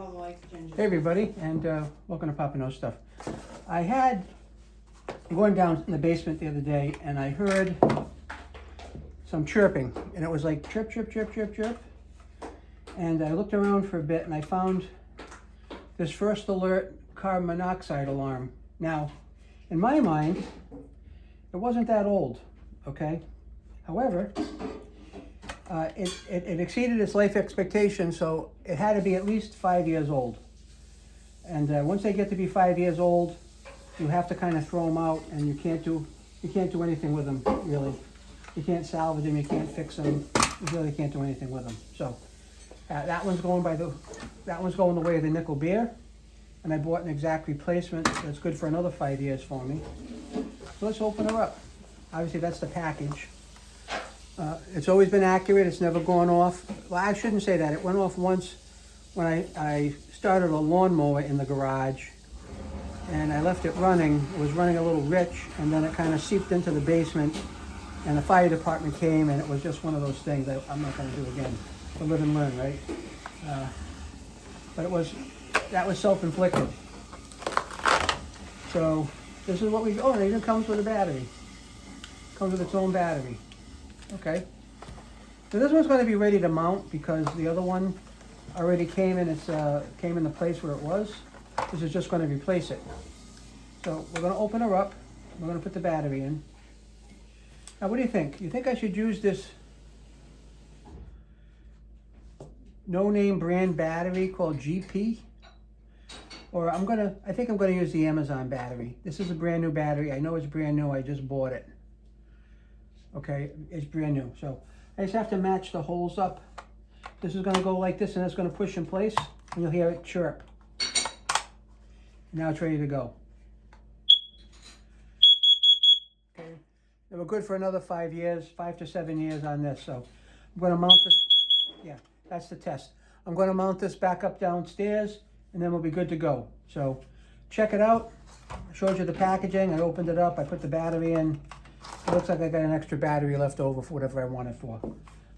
grandmother likes ginger. Hey everybody, and welcome to Papa Knows Stuff. I'm going down in the basement the other day, and I heard some chirping, and it was like chirp, chirp, chirp, chirp, chirp. And I looked around for a bit, and I found this First Alert carbon monoxide alarm. Now, in my mind, it wasn't that old, okay? However, it exceeded its life expectation, so it had to be at least 5 years old. And once they get to be 5 years old, you have to kind of throw them out, and you can't do anything with them, really. You can't salvage them, you can't fix them, you really can't do anything with them. So that one's going the way of the nickel beer, and I bought an exact replacement that's good for another 5 years for me. So let's open her up. Obviously that's the package. It's always been accurate, it's never gone off. Well, I shouldn't say that. It went off once when I started a lawnmower in the garage, and I left it running. It was running a little rich, and then it kind of seeped into the basement, and the fire department came, and it was just one of those things that I'm not going to do again. To live and learn, right? But that was self-inflicted. So this is what it even comes with a battery. Comes with its own battery. Okay. So this one's going to be ready to mount because the other one already came in the place where it was. This is just going to replace it. So we're going to open her up. We're going to put the battery in. Now, what do you think? You think I should use this no-name brand battery called GP? Or I think I'm going to use the Amazon battery. This is a brand new battery. I know it's brand new. I just bought it. Okay, it's brand new. So I just have to match the holes up. This is going to go like this, and it's going to push in place, and you'll hear it chirp. Now it's ready to go. Okay, they were good for another 5 years, 5 to 7 years on this. So I'm going to mount this. Yeah, that's the test. I'm going to mount this back up downstairs, and then we'll be good to go. So check it out. I showed you the packaging. I opened it up. I put the battery in. It looks like I got an extra battery left over for whatever I want it for.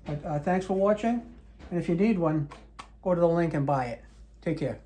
But thanks for watching. And if you need one, go to the link and buy it. Take care.